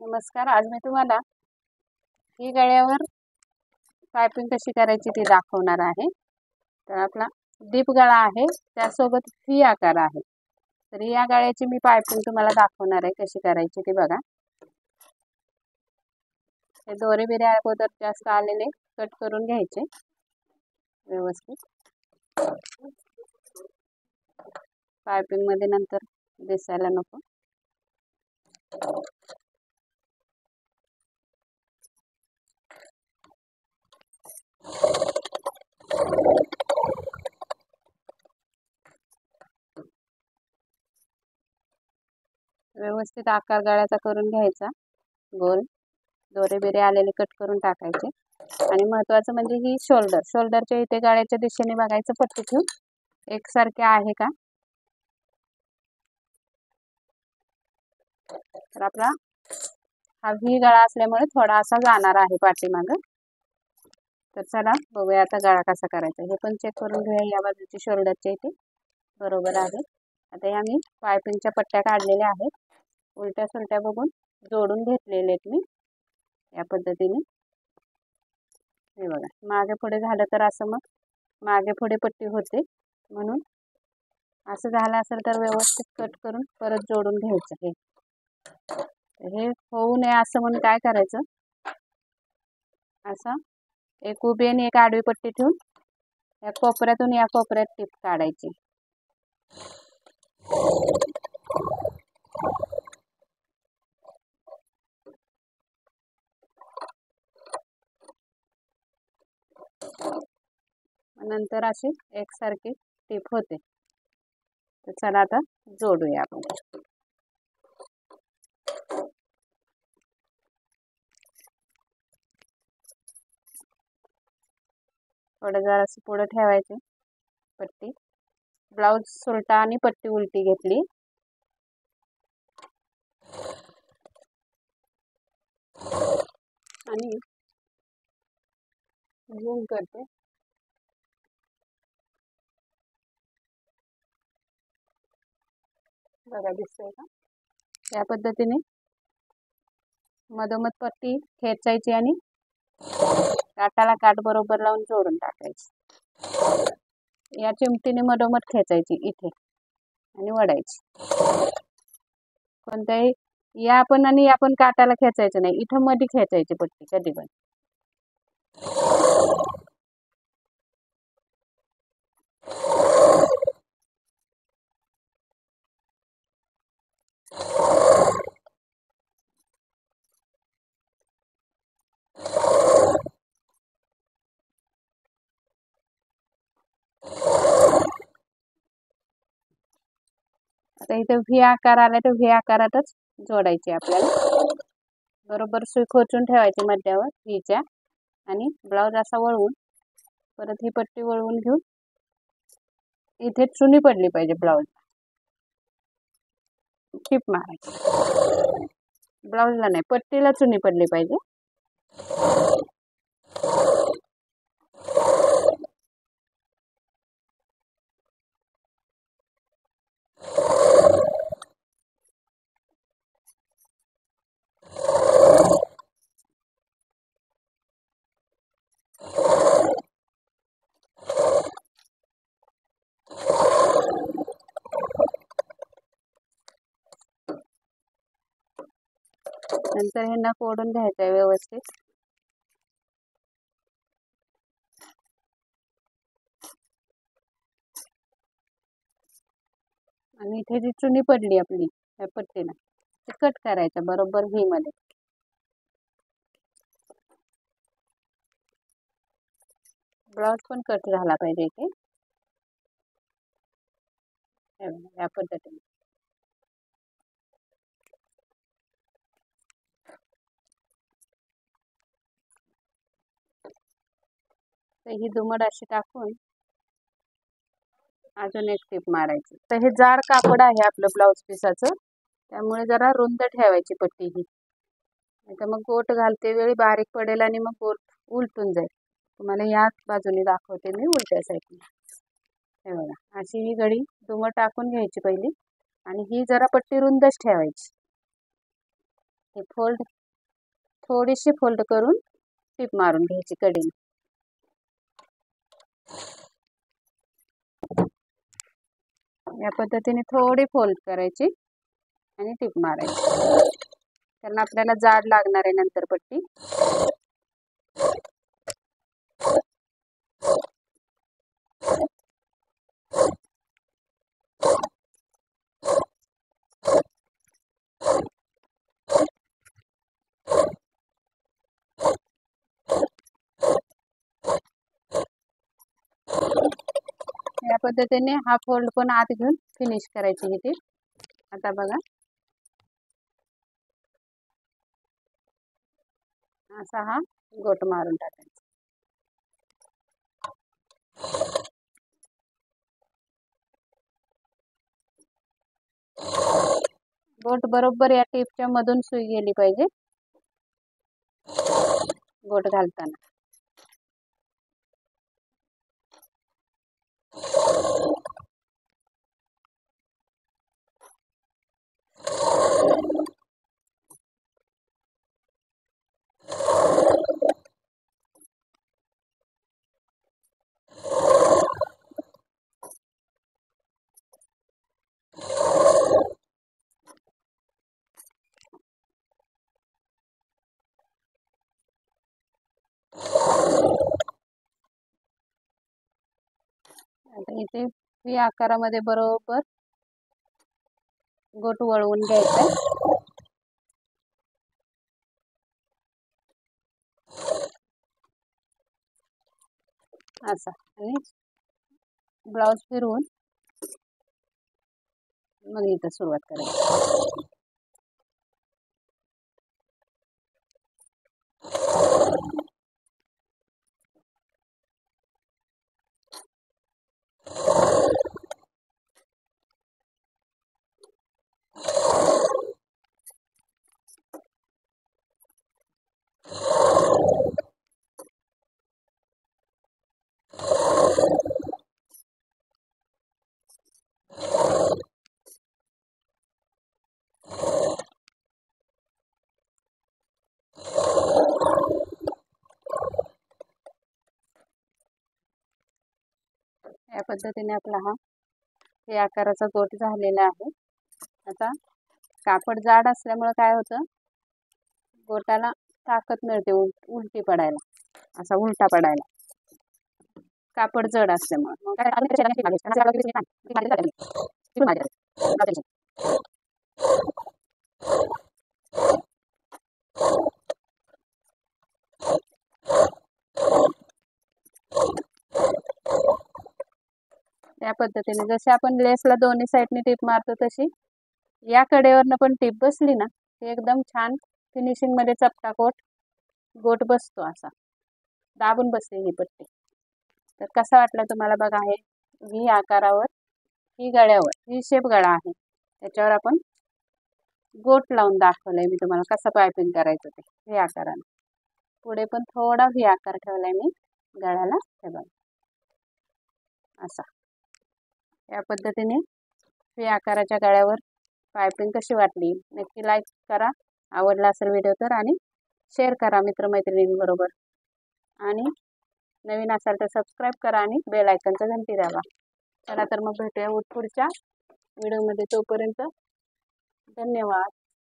नमस्कार. आज मी तुम्हाला ही गळ्यावर पायपिंग कशी करायची ते दाखवणार आहे. तर आपला डीप गळा आहे, त्यासोबत व्ही आकार आहे. तर या गळ्याची मी पायपिंग तुम्हाला दाखवणार आहे कशी करायची ते बघा. हे दोरे बिरे अगोदर जास्त आलेले कट करून घ्यायचे व्यवस्थित. पायपिंग मध्ये नंतर दिसायला नको. व्यवस्थित आकार गळ्याचा करून घ्यायचा गोल. दोरे बिरे आलेले कट करून टाकायचे. आणि महत्त्वाचं म्हणजे ही शोल्डरच्या इथे गळ्याच्या दिशेने बघायचं पट्टी ठेवून एकसारखे आहे का. तर आपला हा व्ही गळा असल्यामुळे थोडा असा जाणार आहे पाठीमागं. तर चला बघूया आता गळा कसा करायचा. हे पण चेक करून घेऊया. या बाजूची शोल्डरच्या इथे बरोबर आहे. आता या मी पायपिंगच्या पट्ट्या काढलेल्या आहेत. उलट्या सुलट्या बघून जोडून घेतलेले आहेत मी या पद्धतीने. हे बघा, मागे पुढे झालं तर असं मग मागे पुढे पट्टी होते, म्हणून असं झालं असेल तर व्यवस्थित कट करून परत जोडून घ्यायचं. हे होऊ नये असं म्हणून काय करायचं, असं एक उभी आणि एक आडवी पट्टी ठेवून या कोपऱ्यातून या कोपऱ्यात टिप काढायची. नंतर अशी एकसारखी टिप होते. तर चला आता जोडूया आपण. थोडं जरासं पुढे ठेवायचे पट्टी. ब्लाऊज सुलटा आणि पट्टी उलटी घेतली. आणि झूम करते. बघा दिसतंय का. या पद्धतीने मधोमध पट्टी खेचायची आणि काटाला काट बरोबर लावून जोडून टाकायची. या चिमटीने मधोमध खेचायची इथे आणि वडायची. कोणत्याही या पण आणि या पण काटाला खेचायचं नाही, इथं मध्ये खेचायची पट्टी कधी पण. आता इथे व्ही आकार आला तर व्ही आकारातच जोडायची आपल्याला. बरोबर सुई खोचून ठेवायची मध्यावर व्हीच्या. आणि ब्लाऊज असा वळवून परत ही पट्टी वळवून घेऊन इथे चुनी पडली पाहिजे ब्लाऊज. टिप मारायची. ब्लाऊजला नाही, पट्टीला चुनी पडली पाहिजे. नंतर हे नख ओढून घ्यायचं आहे व्यवस्थित. आणि इथे जी चुनी पडली आपली या पट्टीला ते कट करायचं बरोबर व्ही मध्ये. ब्लाऊज पण कट झाला पाहिजे इथे या पद्धतीने. तर ही दुमड अशी टाकून अजून एक टिप मारायची. तर हे जाड कापड आहे आपलं ब्लाऊज पिसाचं, त्यामुळे जरा रुंद ठेवायची पट्टी ही. नाही तर मग गोट घालते वेळी बारीक पडेल आणि मग गोट उलटून जाईल. तुम्हाला याच बाजूने दाखवते मी उलट्या साईडने. हे बघा, अशी ही घडी दुमड टाकून घ्यायची पहिली आणि ही जरा पट्टी रुंदच ठेवायची. हे थोडीशी फोल्ड करून टीप मारून घ्यायची कडेने. या पद्धतीने थोडी फोल्ड करायची आणि टीप मारायची, कारण आपल्याला जाड लागणार आहे नंतर पट्टी. या पद्धतीने हा फोल्ड पण आत घेऊन फिनिश करायची ही टीप. आता बघा असा हा गोट मारून टाकायचा. गोट बरोबर या टीपच्या मधून सुई गेली पाहिजे गोट घालताना. आता इथे व्ही आकारामध्ये बरोबर गोट वळवून घ्यायचा असा, आणि ब्लाउज फिरवून मग इथं सुरुवात करायची. या पद्धतीने आपला हा हे आकाराचा गोट झालेला आहे. आता कापड जाड असल्यामुळे काय होतं, गोटाला ताकद मिळते उलटी पडायला, असा उलटा पडायला, कापड जड असल्यामुळे. या पद्धतीने जसे आपण लेसला दोन्ही साईडने टीप मारतो तशी या कडेवरनं पण टीप बसली ना की एकदम छान फिनिशिंग मध्ये चपटा गोट बसतो, असा दाबून बसते ही पट्टी. तर कसा वाटला तुम्हाला बघा. आहे व्ही आकारावर, ही गळ्यावर, ही शेप गळा आहे, त्याच्यावर आपण गोट लावून दाखवलंय मी तुम्हाला कसं पायपिंग करायचं ते व्ही आकाराने. पुढे पण थोडा व्ही आकार ठेवलाय मी गळ्याला, हे बघा असा. या पद्धतीने व्ही आकाराच्या गळ्यावर पायपिंग कशी वाटली नक्की लाईक करा, आवडला असेल व्हिडिओ तर, आणि शेअर करा मित्रमैत्रिणींबरोबर, आणि नवीन असाल तर सबस्क्राईब करा आणि बेल आयकॉनचा घंटी दाबा. चला तर मग भेटूया पुढच्या व्हिडिओमध्ये, तोपर्यंत धन्यवाद.